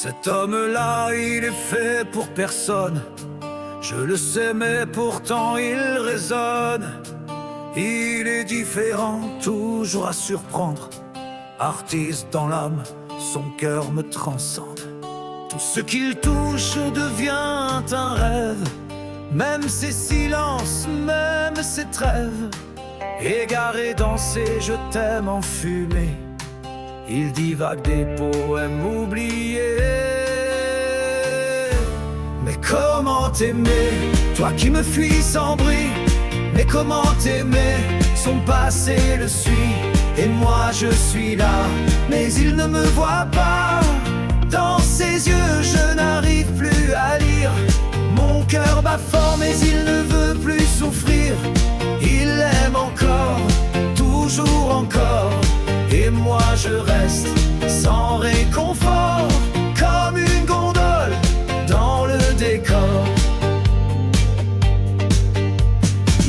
Cet homme-là, il est fait pour personne. Je le sais, mais pourtant il résonne. Il est différent, toujours à surprendre. Artiste dans l'âme, son cœur me transcende. Tout ce qu'il touche devient un rêve. Même ses silences, même ses trêves. Égaré dans ses je t'aime enfumés, il divague des poèmes oubliés. Mais comment t'aimer, toi qui me fuis sans bruit? Mais comment t'aimer, son passé le suit. Et moi je suis là, mais il ne me voit pas. Dans ses yeux je n'arrive plus à lire. Mon cœur bat fort mais il ne veut plus souffrir. Il aime encore, toujours encore. Et moi je reste sans réconfort, comme une gondole dans le décor.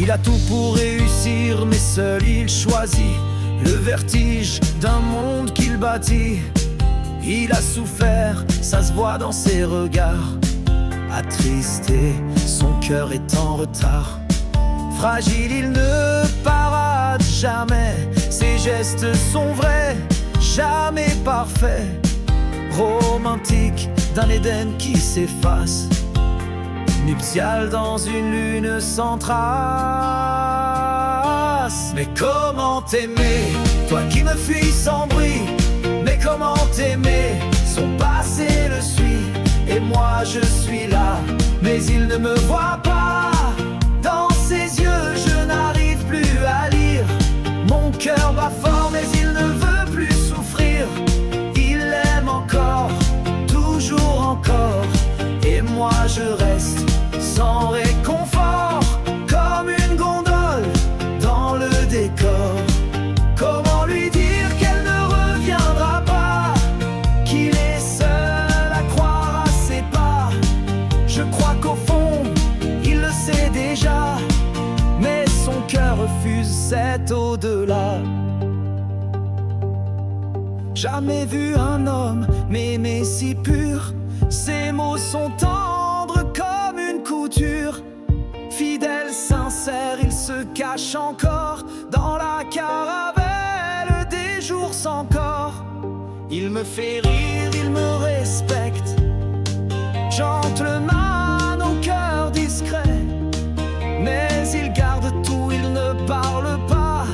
Il a tout pour réussir, mais seul il choisit le vertige d'un monde qu'il bâtit. Il a souffert, ça se voit dans ses regards. Attristé, son cœur est en retard. Fragile, il ne parade jamais. Ses gestes sont vrais, jamais parfaits. Romantique d'un Éden qui s'efface. Nuptial dans une lune sans trace. Mais comment t'aimer, toi qui me fuis sans bruit? Mais comment t'aimer, son passé le suit. Et moi je suis là, mais il ne me voit pas. Dans ses yeux je n'arrive plus à lire. Mon cœur bat fort mais il ne veut plus souffrir. Il aime encore, toujours encore. Et moi je reste sans réconfort, comme une gondole dans le décor. Comment lui dire qu'elle ne reviendra pas, qu'il est seul à croire à ses pas? Je crois qu'au fond, il le sait déjà, mais son cœur refuse cet au-delà. Jamais vu un homme m'aimer si pur. Ses mots sont tendres comme une couture. Fidèle, sincère, il se cache encore dans la caravelle des jours sans corps. Il me fait rire, il me respecte. Gentleman au cœur discret, mais il garde tout, il ne parle pas.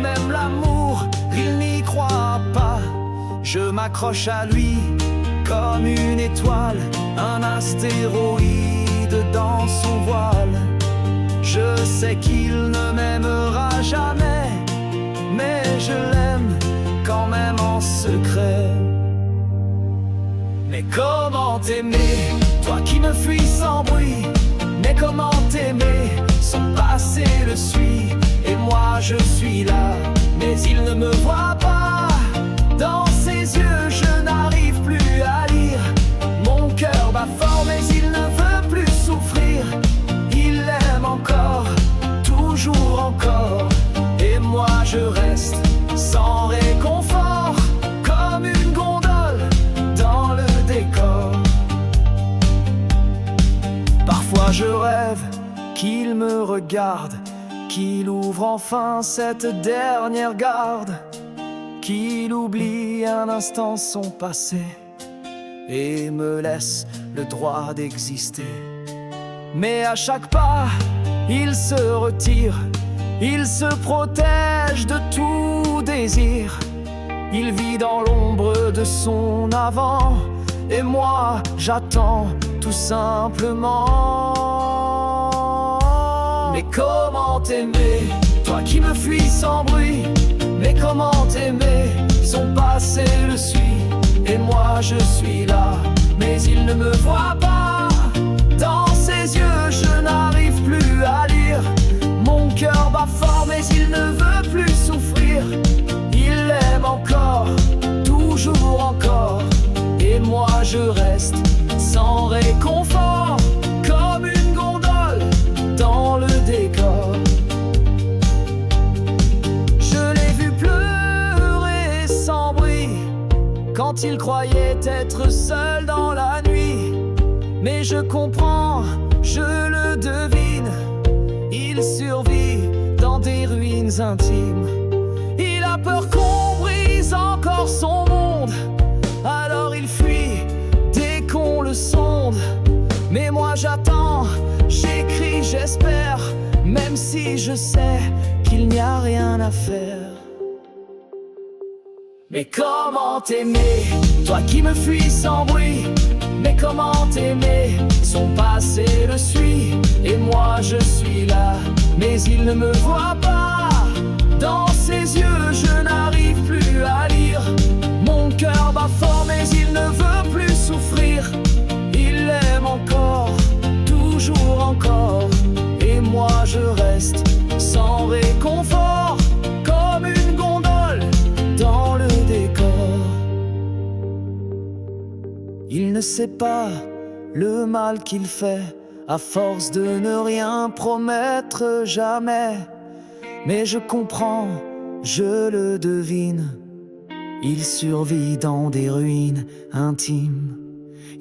Même l'amour, il n'y croit pas. Je m'accroche à lui comme une étoile, un astéroïde dans son voile. Je sais qu'il ne m'aimera jamais, mais je l'aime quand même en secret. Mais comment t'aimer, toi qui me fuis sans bruit? Mais comment t'aimer, son passé le suit. Et moi je suis là, mais il ne me voit pas. Dans ses yeux je n'arrive plus à lire. Mon cœur bat fort mais il ne veut plus souffrir. Il aime encore, toujours encore. Et moi je reste sans réconfort, comme une gondole dans le décor. Parfois je rêve qu'il me regarde, qu'il ouvre enfin cette dernière garde, qu'il oublie un instant son passé et me laisse le droit d'exister. Mais à chaque pas, il se retire, il se protège de tout désir. Il vit dans l'ombre de son avant, et moi j'attends tout simplement. Mais comment t'aimer, toi qui me fuis sans bruit? Mais comment t'aimer, son passé le suit. Et moi je suis là, mais il ne me voit pas. Dans ses yeux je n'arrive plus à lire. Mon cœur bat fort mais il ne veut plus souffrir. Il aime encore, toujours encore. Et moi je reste sans réconfort, comme une gondole dans le décor. Je l'ai vu pleurer sans bruit quand quand il croyait être seul dans la nuit. Mais je comprends, je le devine, il survit dans des ruines intimes. Il a peur qu'on brise encore son monde, alors il fuit dès qu'on le sonde. Mais moi j'attends, j'écris, j'espère, même si je sais qu'il n'y a rien à faire. Mais comment t'aimer, toi qui me fuis sans bruit? Mais comment t'aimer, son passé le suit, et moi je suis là, mais il ne me voit pas. Dans ses yeux je n'arrive plus à lire, mon cœur bat fort mais il ne veut plus souffrir. Il l'aime encore, toujours encore, et moi je reste sans réconfort, comme une gondole dans le décor. Il ne sait pas le mal qu'il fait, à force de ne rien promettre jamais. Mais je comprends, je le devine, il survit dans des ruines intimes.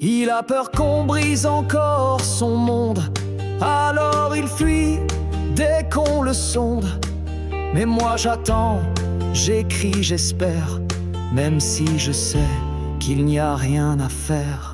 Il a peur qu'on brise encore son monde, alors il fuit dès qu'on le sonde. Mais moi j'attends, j'écris, j'espère, même si je sais qu'il n'y a rien à faire.